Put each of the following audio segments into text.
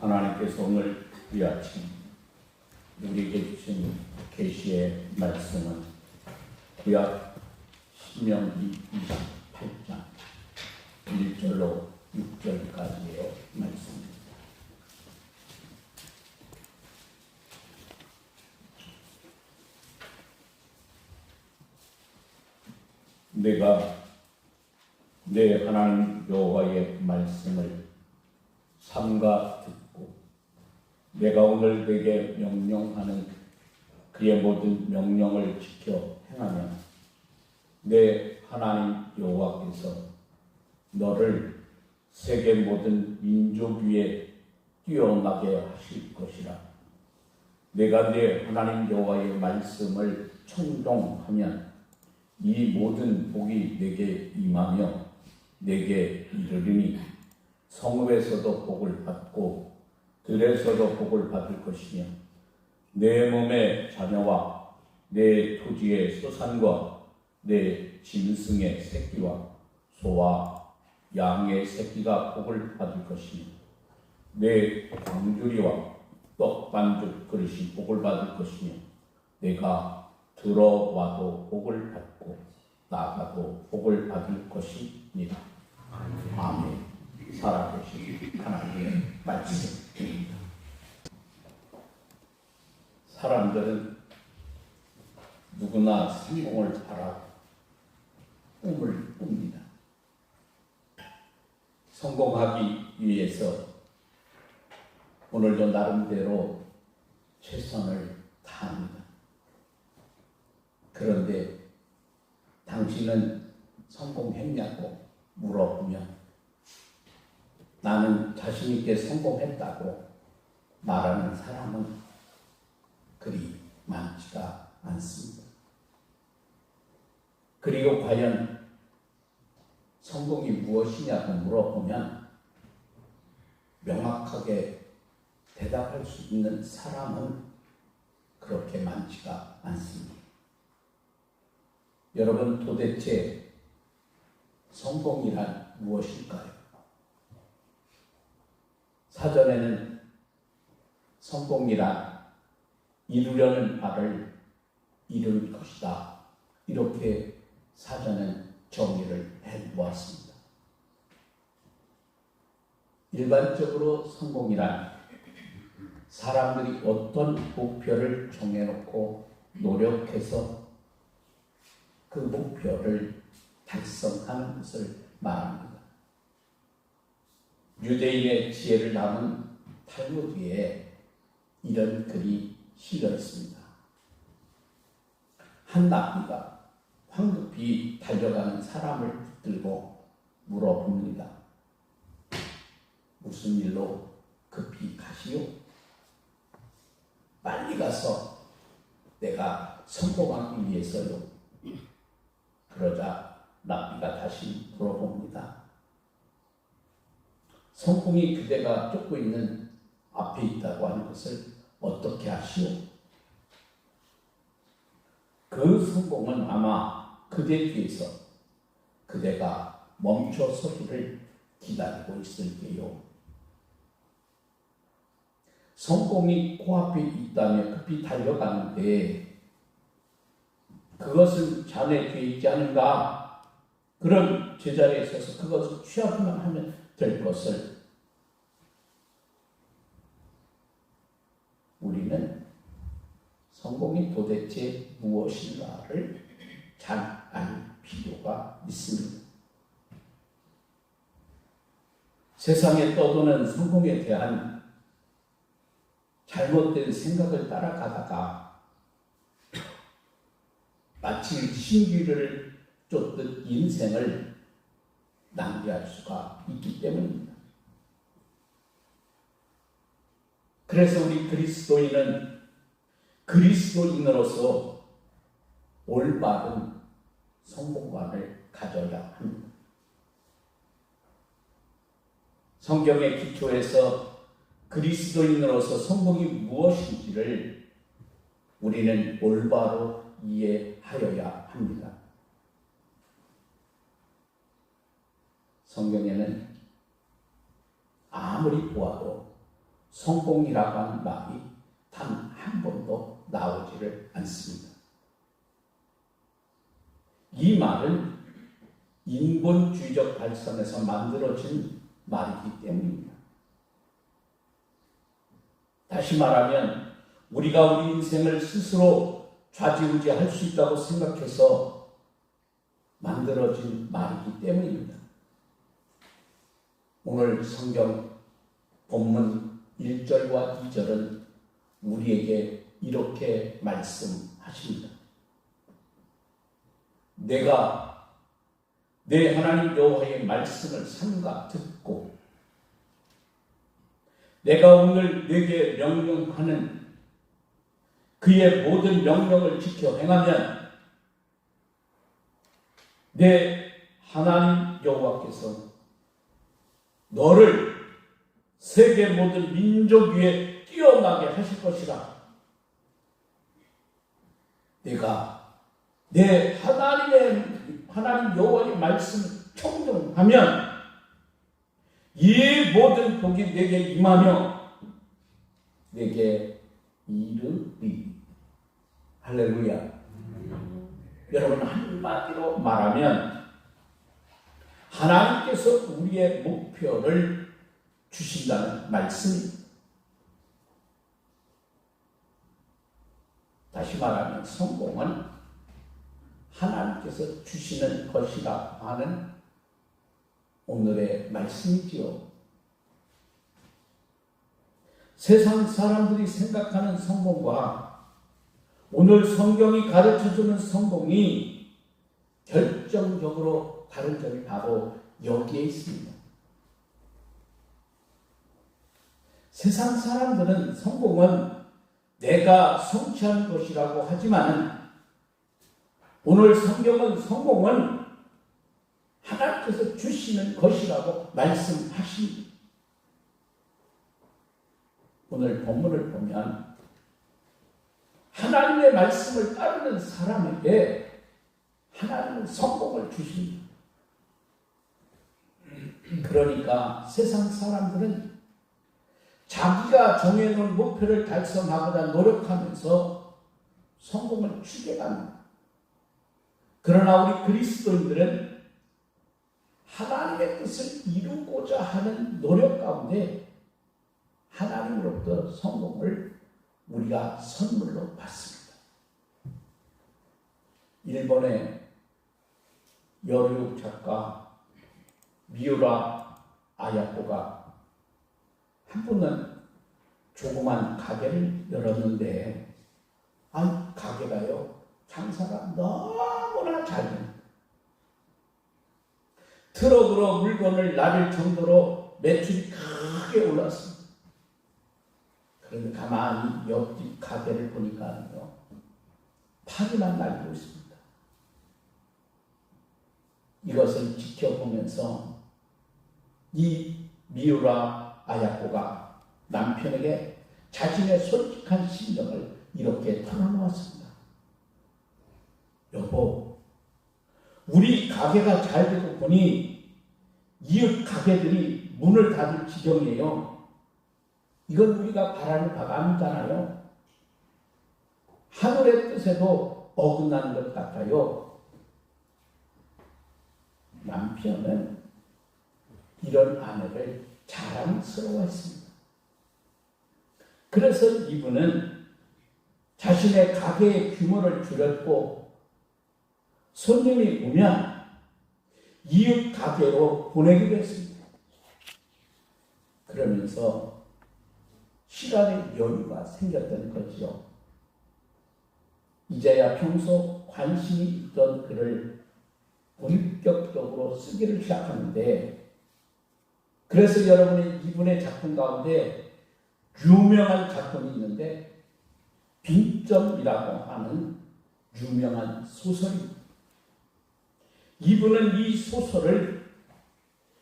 하나님께서 오늘 이 아침 우리에게 주신 계시의 말씀은 구약 신명기 28장 1절로 6절까지의 말씀입니다. 내가 내 하나님 여호와의 말씀을 삼가 듣고 내가 오늘 내게 명령하는 그의 모든 명령을 지켜 행하면 내 하나님 여호와께서 너를 세계 모든 민족 위에 뛰어나게 하실 것이라. 내가 내 하나님 여호와의 말씀을 청종하면 이 모든 복이 내게 임하며 내게 이르리니 성읍에서도 복을 받고 들에서도 복을 받을 것이며 내 몸의 자녀와 내 토지의 소산과 내 짐승의 새끼와 소와 양의 새끼가 복을 받을 것이며 내 광주리와 떡반죽 그릇이 복을 받을 것이며 내가 들어와도 복을 받고 나가도 복을 받을 것이니라. 아멘. 살아계신 하나님의 말씀입니다. 사람들은 누구나 성공을 바라 꿈을 꿉니다. 성공하기 위해서 오늘도 나름대로 최선을 다합니다. 그런데 당신은 성공했냐고 물어보면 나는 자신 있게 성공했다고 말하는 사람은 그리 많지가 않습니다. 그리고 과연 성공이 무엇이냐고 물어보면 명확하게 대답할 수 있는 사람은 그렇게 많지가 않습니다. 여러분, 도대체 성공이란 무엇일까요? 사전에는 성공이란 이루려는 바를 이룰 것이다, 이렇게 사전은 정의를 해보았습니다. 일반적으로 성공이란 사람들이 어떤 목표를 정해놓고 노력해서 그 목표를 달성하는 것을 말합니다. 유대인의 지혜를 담은 탈무드에 이런 글이 실려 있습니다. 한 나비가 황급히 달려가는 사람을 붙들고 물어봅니다. 무슨 일로 급히 가시오? 빨리 가서 내가 성공하기 위해서요. 그러자 나비가 다시 물어봅니다. 성공이 그대가 쫓고 있는 앞에 있다고 하는 것을 어떻게 아시오? 그 성공은 아마 그대 뒤에서 그대가 멈춰서기를 기다리고 있을게요. 성공이 코앞에 있다며 급히 달려가는데 그것은 자네 뒤에 있지 않은가? 그럼 제자리에 서서 그것을 취하기만 하면 될 것을 우리는 성공이 도대체 무엇인가를 잘 알 필요가 있습니다. 세상에 떠도는 성공에 대한 잘못된 생각을 따라가다가 마치 신기를 쫓듯 인생을 낭비할 수가 있기 때문입니다. 그래서 우리 그리스도인은 그리스도인으로서 올바른 성공관을 가져야 합니다. 성경의 기초에서 그리스도인으로서 성공이 무엇인지를 우리는 올바로 이해하여야 합니다. 성경에는 아무리 보아도 성공이라고 하는 말이 단 한 번도 나오지를 않습니다. 이 말은 인본주의적 발상에서 만들어진 말이기 때문입니다. 다시 말하면 우리가 우리 인생을 스스로 좌지우지할 수 있다고 생각해서 만들어진 말이기 때문입니다. 오늘 성경 본문 1절과 2절은 우리에게 이렇게 말씀하십니다. 내가 내 하나님 여호와의 말씀을 삼가 듣고 내가 오늘 네게 명령하는 그의 모든 명령을 지켜 행하면 내 하나님 여호와께서 너를 세계 모든 민족 위에 뛰어나게 하실 것이라. 내가 내 하나님 여호와의 말씀을 청정하면 이 모든 복이 내게 임하며 내게 이르리. 할렐루야. 여러분, 한마디로 말하면 하나님께서 우리의 목표를 주신다는 말씀입니다. 다시 말하면 성공은 하나님께서 주시는 것이라 하는 오늘의 말씀이지요. 세상 사람들이 생각하는 성공과 오늘 성경이 가르쳐주는 성공이 결정적으로 다른 점이 바로 여기에 있습니다. 세상 사람들은 성공은 내가 성취하는 것이라고 하지만 오늘 성경은 성공은 하나님께서 주시는 것이라고 말씀하십니다. 오늘 본문을 보면 하나님의 말씀을 따르는 사람에게 하나님은 성공을 주십니다. 그러니까 세상 사람들은 자기가 정해놓은 목표를 달성하고자 노력하면서 성공을 추구합니다. 그러나 우리 그리스도인들은 하나님의 뜻을 이루고자 하는 노력 가운데 하나님으로부터 성공을 우리가 선물로 받습니다. 일본의 여류 작가 미우라 아야코가 한 분은 조그만 가게를 열었는데 가게가요 장사가 너무나 잘 됩니다. 트럭으로 물건을 나를 정도로 매출이 크게 올랐습니다. 그런데 가만히 옆집 가게를 보니까요 파리만 날고 있습니다. 이것을 지켜보면서 이 미우라 아야코가 남편에게 자신의 솔직한 심정을 이렇게 털어놓았습니다. 여보, 우리 가게가 잘 되고 보니 이웃 가게들이 문을 닫을 지경이에요. 이건 우리가 바라는 바가 아니잖아요. 하늘의 뜻에도 어긋나는 것 같아요. 남편은 이런 아내를 자랑스러워했습니다. 그래서 이분은 자신의 가게의 규모를 줄였고 손님이 오면 이웃 가게로 보내기로 했습니다. 그러면서 시간의 여유가 생겼던 거죠. 이제야 평소 관심이 있던 글을 본격적으로 쓰기를 시작하는데, 그래서 여러분이 이분의 작품 가운데 유명한 작품이 있는데 빈점이라고 하는 유명한 소설입니다. 이분은 이 소설을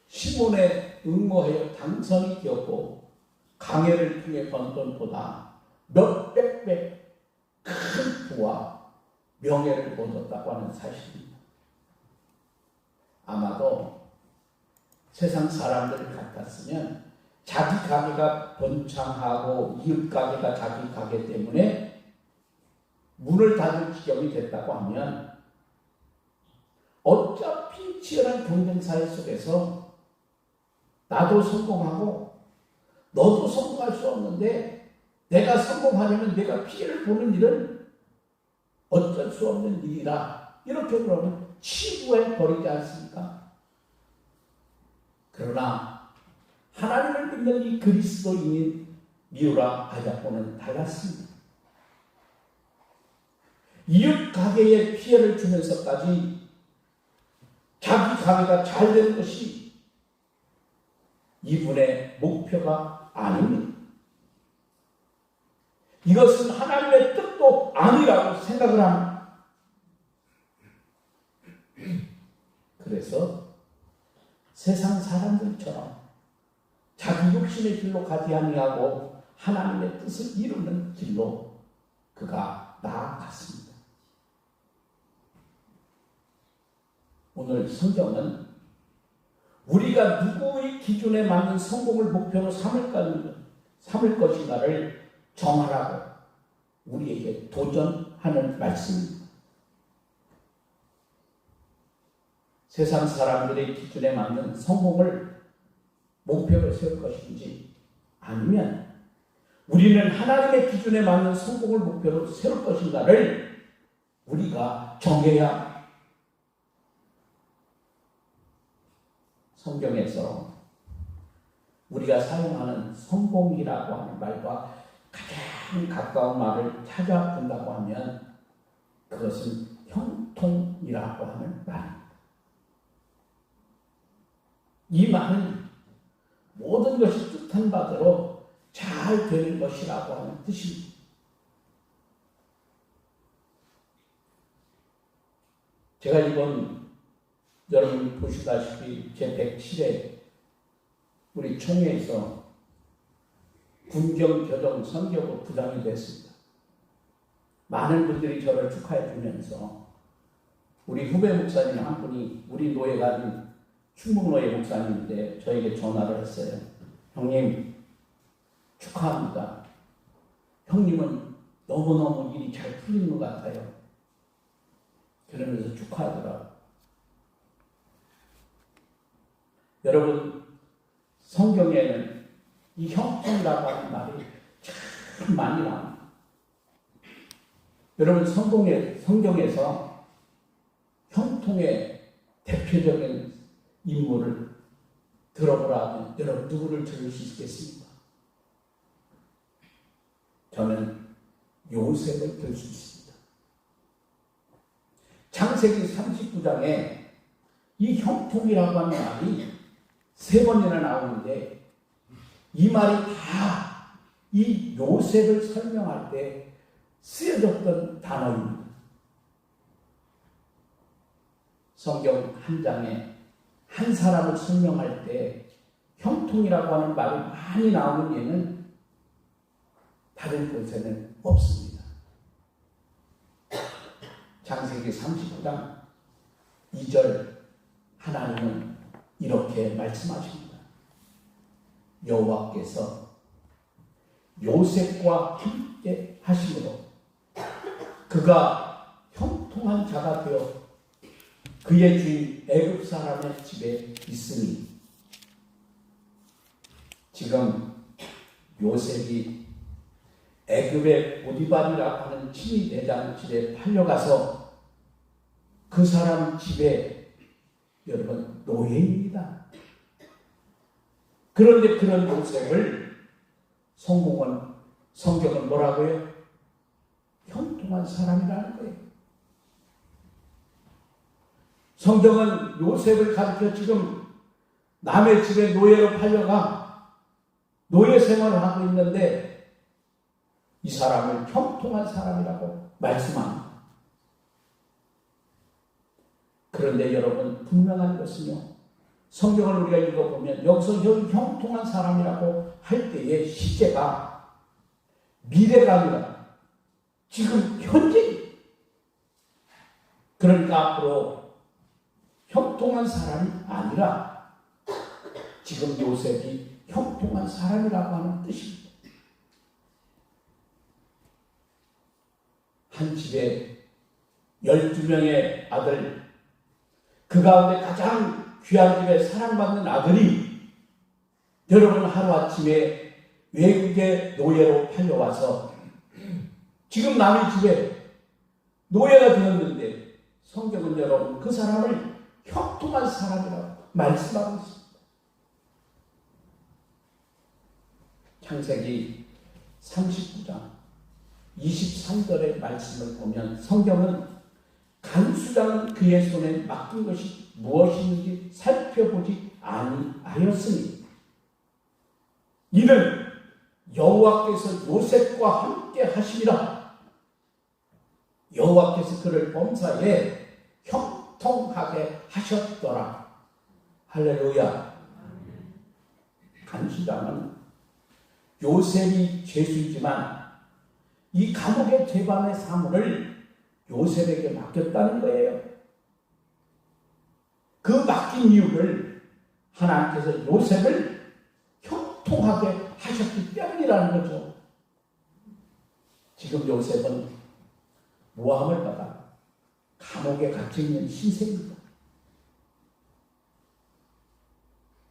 시몬에 응모하여 당선이 되었고 강해를 통해 번 돈보다 몇백 배 큰 부와 명예를 얻었다고 하는 사실입니다. 아마도 세상 사람들 같았으면 자기 가게가 번창하고 이웃 가게가 자기 가게 때문에 문을 닫을 지경이 됐다고 하면 어차피 치열한 경쟁사회 속에서 나도 성공하고 너도 성공할 수 없는데 내가 성공하려면 내가 피해를 보는 일은 어쩔 수 없는 일이라 이렇게 그러면 치부해 버리지 않습니까? 그러나 하나님을 믿는 이 그리스도인인 미우라 아야코는 달랐습니다. 이웃 가게에 피해를 주면서까지 자기 가게가 잘 되는 것이 이분의 목표가 아닙니다. 이것은 하나님의 뜻도 아니라고 생각을 합니다. 그래서 세상 사람들처럼 자기 욕심의 길로 가지 아니하고 하나님의 뜻을 이루는 길로 그가 나아갔습니다. 오늘 성경은 우리가 누구의 기준에 맞는 성공을 목표로 삼을 것인가를 정하라고 우리에게 도전하는 말씀입니다. 세상 사람들의 기준에 맞는 성공을 목표로 세울 것인지 아니면 우리는 하나님의 기준에 맞는 성공을 목표로 세울 것인가를 우리가 정해야 합니다. 성경에서 우리가 사용하는 성공이라고 하는 말과 가장 가까운 말을 찾아본다고 하면 그것은 형통이라고 하는 말입니다. 이 말은 모든 것이 뜻한 바대로 잘 되는 것이라고 하는 뜻입니다. 제가 이번 여러분이 보시다시피 제107회 우리 총회에서 군경교정 선교부 부장이 됐습니다. 많은 분들이 저를 축하해 주면서 우리 후배 목사님 한 분이 우리 노예가 충북노예 목사님인데 저에게 전화를 했어요. 형님 축하합니다. 형님은 너무너무 일이 잘 풀리는 것 같아요. 그러면서 축하하더라고요. 여러분 성경에는 이 형통이라고 하는 말이 참 많이 나옵니다. 여러분 성경에서 형통의 대표적인 인물을 들어보라 하면 여러분 누구를 들을 수 있겠습니까? 저는 요셉을 들 수 있습니다. 창세기 39장에 이 형통이라고 하는 말이 3번이나 나오는데 이 말이 다 이 요셉을 설명할 때 쓰여졌던 단어입니다. 성경 한 장에 한 사람을 설명할 때 형통이라고 하는 말이 많이 나오는 예는 다른 곳에는 없습니다. 창세기 39장 2절 하나님은 이렇게 말씀하십니다. 여호와께서 요셉과 함께 하심으로 그가 형통한 자가 되어 그의 주인 애굽 사람의 집에 있으니 지금 요셉이 애굽의 보디발이라고 하는 친위 대장 집에 팔려가서 그 사람 집에 여러분 노예입니다. 그런데 그런 요셉을 성경은 뭐라고요? 형통한 사람이라는 거예요. 성경은 요셉을 가르쳐 지금 남의 집에 노예로 팔려가 노예 생활을 하고 있는데 이 사람을 형통한 사람이라고 말씀합니다. 그런데 여러분 분명한 것은요. 성경을 우리가 읽어보면 여기서 형통한 사람이라고 할 때의 시제가 미래가 아니라 지금 현재. 그러니까 앞으로 형통한 사람이 아니라 지금 요셉이 형통한 사람이라고 하는 뜻입니다. 한 집에 12명의 아들, 그 가운데 가장 귀한 집에 사랑받는 아들이 여러분 하루아침에 외국의 노예로 팔려와서 지금 남의 집에 노예가 되었는데 성경은 여러분 그 사람을 형통한 사람이라고 말씀하고 있습니다. 창세기 39장 23절의 말씀을 보면 성경은 간수장은 그의 손에 맡긴 것이 무엇인지 살펴보지 아니하였으니 이는 여호와께서 요셉과 함께 하시리라. 여호와께서 그를 범사에 형통하게 하셨더라. 할렐루야. 간수장은 요셉이 죄수이지만 이 감옥의 재반의 사물을 요셉에게 맡겼다는 거예요. 그 맡긴 이유를 하나님께서 요셉을 형통하게 하셨기 때문이라는 거죠. 지금 요셉은 모함을 받아 감옥에 갇혀있는 신세입니다.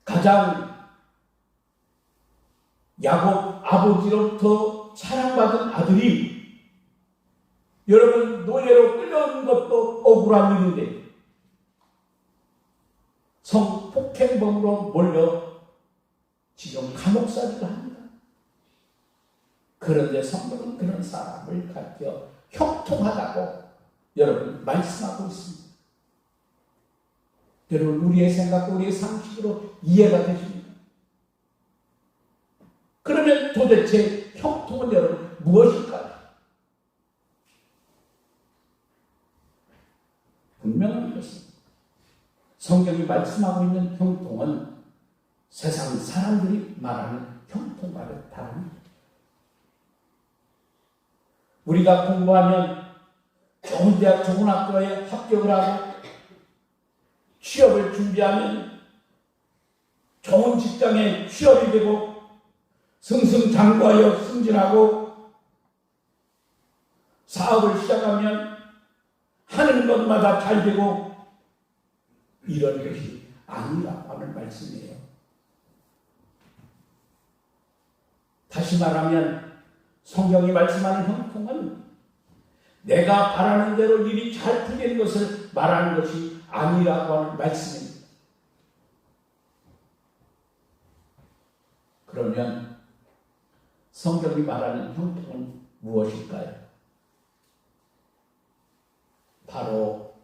가장 야곱 아버지로부터 사랑받은 아들이 여러분 노예로 끌려온 것도 억울한 일인데 성폭행범으로 몰려 지금 감옥살이를 합니다. 그런데 성경은 그런 사람을 가르쳐 형통하다고 여러분 말씀하고 있습니다. 여러분 우리의 생각과 우리의 상식으로 이해가 되십니까? 그러면 도대체 형통은 여러분 무엇일까요? 분명한 것은 성경이 말씀하고 있는 형통은 세상 사람들이 말하는 형통과는 다릅니다. 우리가 공부하면 좋은 대학, 좋은 학교에 합격을 하고 취업을 준비하면 좋은 직장에 취업이 되고 승승장구하여 승진하고 사업을 시작하면 하는 것마다 잘 되고 이런 것이 아니라고 하는 말씀이에요. 다시 말하면 성경이 말씀하는 형통은 내가 바라는 대로 일이 잘 풀리는 것을 말하는 것이 아니라고 하는 말씀입니다. 그러면 성경이 말하는 형통은 무엇일까요? 바로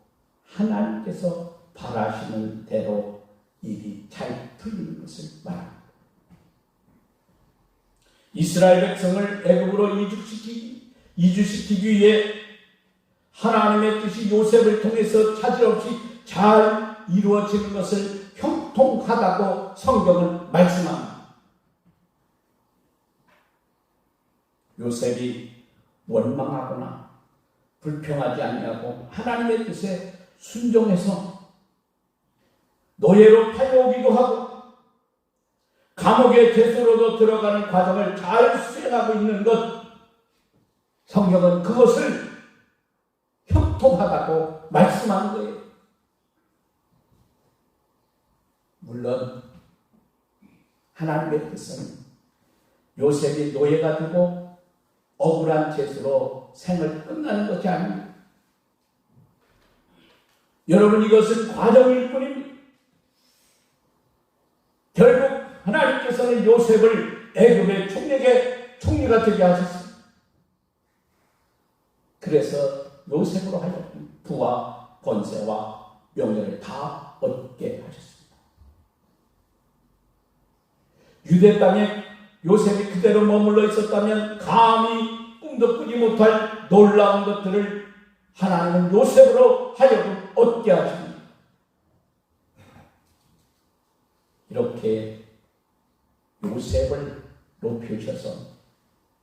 하나님께서 바라시는 대로 일이 잘 풀리는 것을 말합니다. 이스라엘 백성을 애굽으로 이주시키기 위해 하나님의 뜻이 요셉을 통해서 차질 없이 잘 이루어지는 것을 형통하다고 성경은 말씀합니다. 요셉이 원망하거나 불평하지 아니하고 하나님의 뜻에 순종해서 노예로 팔려오기도 하고 감옥의 죄수로도 들어가는 과정을 잘 수행하고 있는 것, 성경은 그것을 형통하다고 말씀하는 거예요. 물론 하나님의 뜻은 요셉이 노예가 되고 억울한 죄수로 생을 끝나는 것이 아닙니다. 여러분 이것은 과정일 뿐입니다. 결국 하나님께서는 요셉을 애굽의 총리가 되게 하셨습니다. 그래서 요셉으로 하여금 부와 권세와 명예를 다 얻게 하셨습니다. 유대 땅에 요셉이 그대로 머물러 있었다면 감히 꿈도 꾸지 못할 놀라운 것들을 하나님은 요셉으로 하여금 얻게 하십니다. 이렇게 요셉을 높이셔서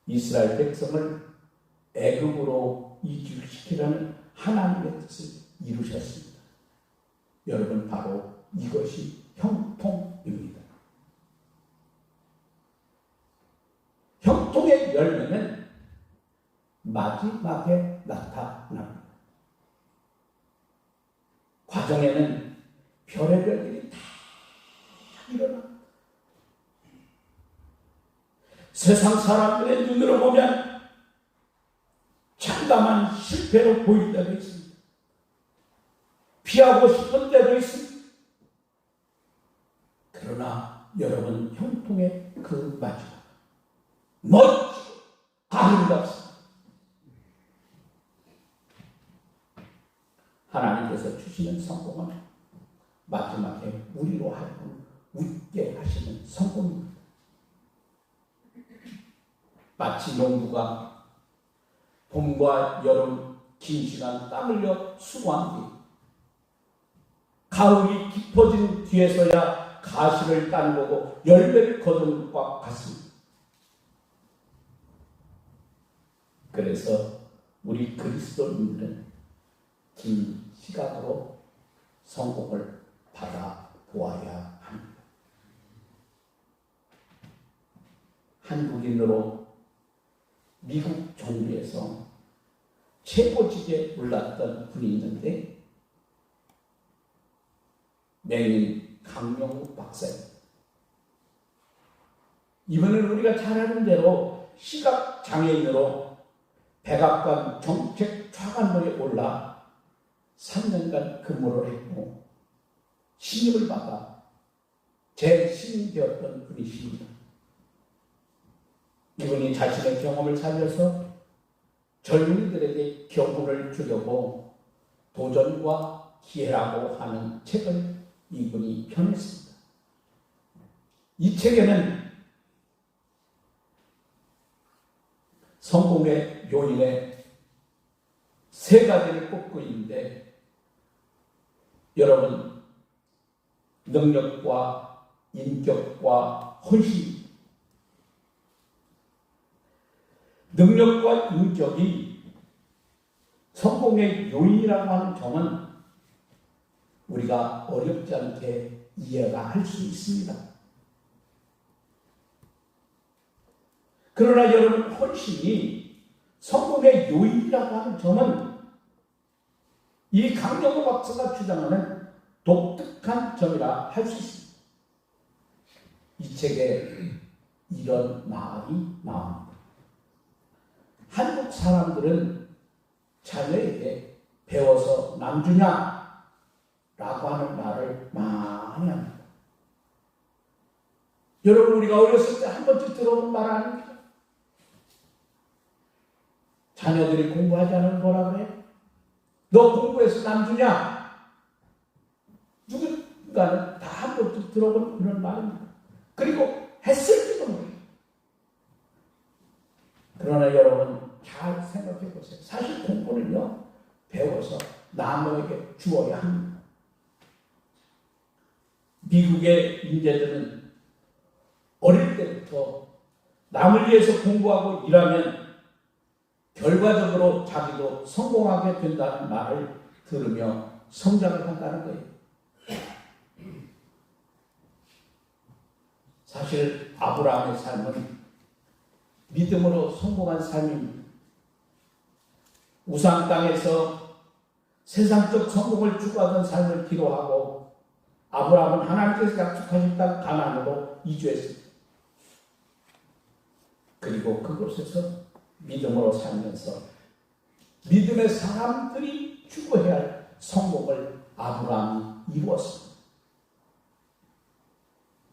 이스라엘 백성을 애굽으로 이주시키려는 하나님의 뜻을 이루셨습니다. 여러분 바로 이것이 형통입니다. 형통의 열매는 마지막에 나타납니다. 과정에는 별의별 일이 다 일어납니다. 세상 사람들의 눈으로 보면 참담한 실패로 보일 때도 있습니다. 피하고 싶은 때도 있습니다. 그러나 여러분, 형통의 그 마지막 멋지고 아름답습니다. 하나님께서 주시는 성공은 마지막에 우리로 하여금 웃게 하시는 성공입니다. 마치 농부가 봄과 여름 긴 시간 땀 흘려 수고한 뒤 가을이 깊어진 뒤에서야 가시를 따보고 열매를 거두는 것과 같습니다. 그래서 우리 그리스도인들은 긴 시간으로 성공을 받아 보아야 합니다. 한국인으로 미국 정부에서 최고직에 올랐던 분이 있는데 맹인 강영욱 박사입니다. 이분은 우리가 잘 아는 대로 시각장애인으로 백악관 정책차관으로 올라 3년간 근무를 했고 신임을 받아 재신임이 되었던 분이십니다. 이분이 자신의 경험을 살려서 젊은이들에게 교훈을 주려고 도전과 기회라고 하는 책을 이분이 펴냈습니다. 이 책에는 성공의 요인에 3가지를 꼽고 있는데, 여러분, 능력과 인격과 헌신, 능력과 인격이 성공의 요인이라고 하는 점은 우리가 어렵지 않게 이해가 할 수 있습니다. 그러나 여러분, 헌신이 성공의 요인이라고 하는 점은 이 강영욱 박사가 주장하는 독특한 점이라 할 수 있습니다. 이 책에 이런 말이 나옵니다. 한국 사람들은 자녀에게 배워서 남주냐? 라고 하는 말을 많이 합니다. 여러분, 우리가 어렸을 때 한 번쯤 들어본 말 아닙니까? 자녀들이 공부하지 않으면 뭐라 그래? 너 공부해서 남주냐? 누군가는 다 한 번쯤 들어본 그런 말입니다. 그리고 했을지도 모릅니다. 그러나 여러분, 잘 생각해 보세요. 사실 공부는요, 배워서 남에게 주어야 합니다. 미국의 인재들은 어릴 때부터 남을 위해서 공부하고 일하면 결과적으로 자기도 성공하게 된다는 말을 들으며 성장을 한다는 거예요. 사실 아브라함의 삶은 믿음으로 성공한 삶입니다. 우상 땅에서 세상적 성공을 추구하던 삶을 기로하고 아브라함은 하나님께서 약속하신 땅 가나안으로 이주했습니다. 그리고 그곳에서 믿음으로 살면서 믿음의 사람들이 추구해야 할 성공을 아브라함이 이루었습니다.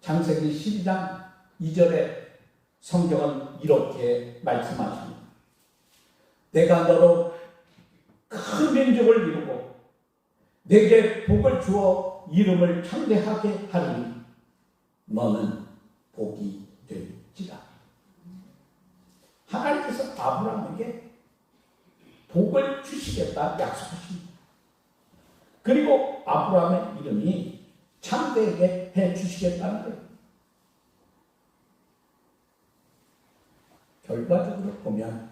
창세기 12장 2절에 성경은 이렇게 말씀하십니다. 내가 너로 큰 민족을 이루고 내게 복을 주어 이름을 창대하게 하리니 너는 복이 될지라. 하나님께서 아브라함에게 복을 주시겠다 약속하십니다. 그리고 아브라함의 이름이 창대하게 해 주시겠다는 거예요. 결과적으로 보면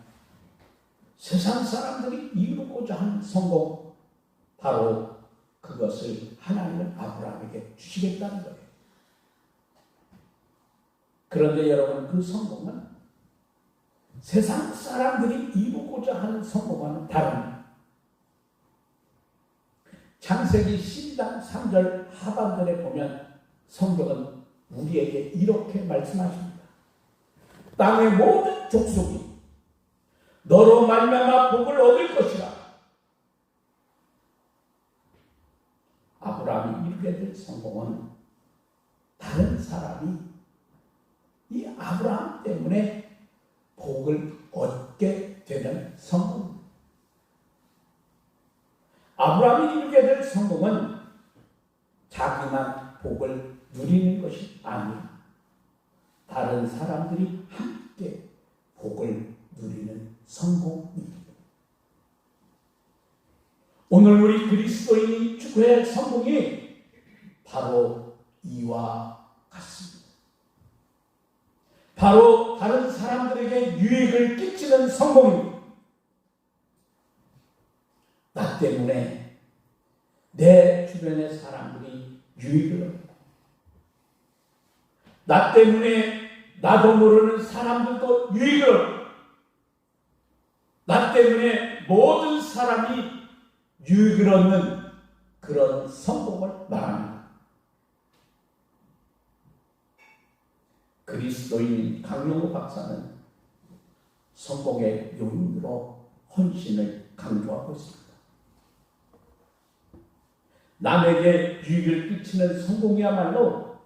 세상 사람들이 이루고자 하는 성공, 바로 그것을 하나님은 아브라함에게 주시겠다는 거예요. 그런데 여러분, 그 성공은 세상 사람들이 이루고자 하는 성공과는 다릅니다. 창세기 12장 3절 하반절에 보면 성경은 우리에게 이렇게 말씀하십니다. 땅의 모든 족속이 너로 말미암아 복을 얻을 것이라. 아브라함이 이루게 될 성공은 다른 사람이 이 아브라함 때문에 복을 얻게 되는 성공. 아브라함이 이루게 될 성공은 자기만 복을 누리는 것이 아니라 다른 사람들이 함께 복을 누리는 성공입니다. 오늘 우리 그리스도인이 추구할 성공이 바로 이와 같습니다. 바로 다른 사람들에게 유익을 끼치는 성공입니다. 나 때문에 내 주변의 사람들이 유익을 얻고, 나 때문에 나도 모르는 사람들도 유익을 얻고, 나 때문에 모든 사람이 유익을 얻는 그런 성공을 말합니다. 그리스도인 강용호 박사는 성공의 요인으로 헌신을 강조하고 있습니다. 남에게 유익을 끼치는 성공이야말로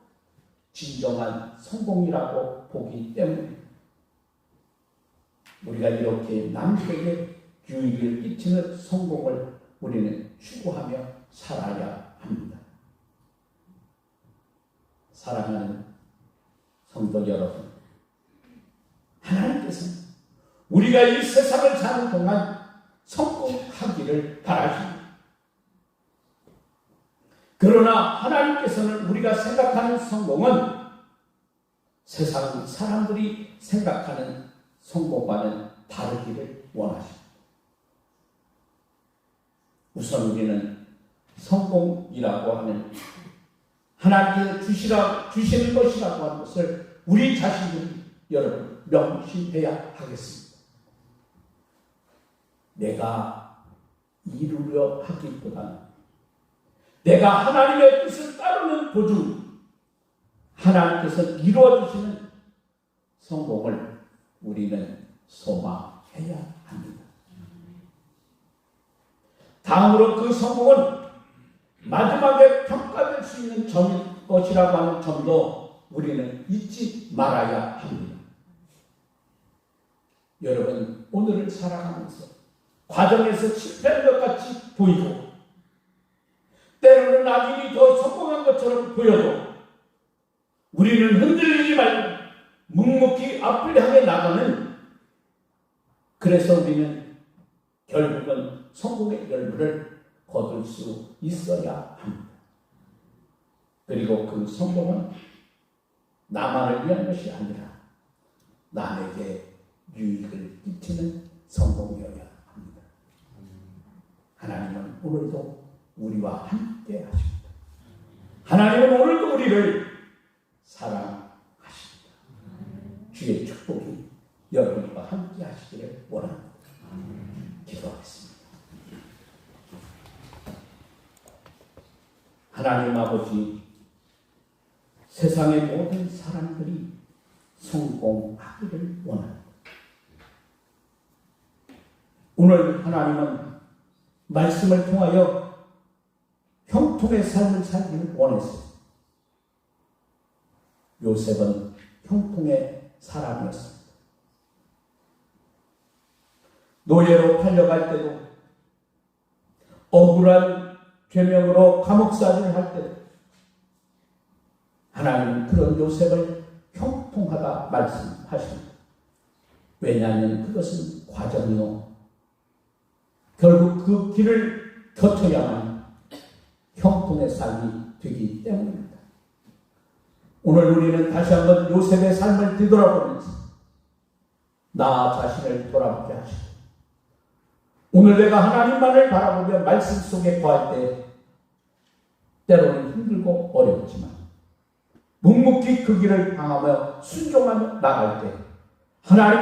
진정한 성공이라고 보기 때문에 우리가 이렇게 남에게 유익을 끼치는 성공을 우리는 추구하며 살아야 합니다. 사랑하는 성도 여러분, 하나님께서는 우리가 이 세상을 사는 동안 성공하기를 바라십니다. 그러나 하나님께서는 우리가 생각하는 성공은 세상 사람들이 생각하는 성공과는 다르기를 원하십니다. 우선 우리는 성공이라고 하는 하나님께서 주시는 것이라고 하는 것을 우리 자신들이 여러분 명심해야 하겠습니다. 내가 이루려 하기보다는 내가 하나님의 뜻을 따르는 도중 하나님께서 이루어주시는 성공을 우리는 소망해야 합니다. 다음으로 그 성공은 마지막에 평가될 수 있는 점일 것이라고 하는 점도 우리는 잊지 말아야 합니다. 여러분, 오늘을 살아가면서 과정에서 실패한 것 같이 보이고 때로는 나중에 더 성공한 것처럼 보여도 우리는 흔들리지 말고 묵묵히 앞을 향해 나가는, 그래서 우리는 결국은 성공의 열매를 거둘 수 있어야 합니다. 그리고 그 성공은 나만을 위한 것이 아니라 남에게 유익을 끼치는 성공이어야 합니다. 하나님은 오늘도 우리와 함께 하십니다. 하나님은 오늘도 우리를 사랑하십니다. 주의 축복이 여러분과 함께 하시기를 원합니다. 기도하겠습니다. 하나님 아버지, 세상의 모든 사람들이 성공하기를 원합니다. 오늘 하나님은 말씀을 통하여 형통의 삶을 살기를 원했어요. 요셉은 형통의 사람이었습니다. 노예로 팔려갈 때도, 억울한 죄명으로 감옥살이를 할 때도 하나님은 그런 요셉을 형통하다 말씀하십니다. 왜냐하면 그것은 과정이요, 결국 그 길을 거쳐야만 형통의 삶이 되기 때문입니다. 오늘 우리는 다시 한번 요셉의 삶을 뒤돌아보면서 나 자신을 돌아보게 하시고, 오늘 내가 하나님만을 바라보며 말씀 속에 거할 때 때로는 힘들고 어렵지만 묵묵히 그 길을 방하며 순종하며 나갈 때 하나님의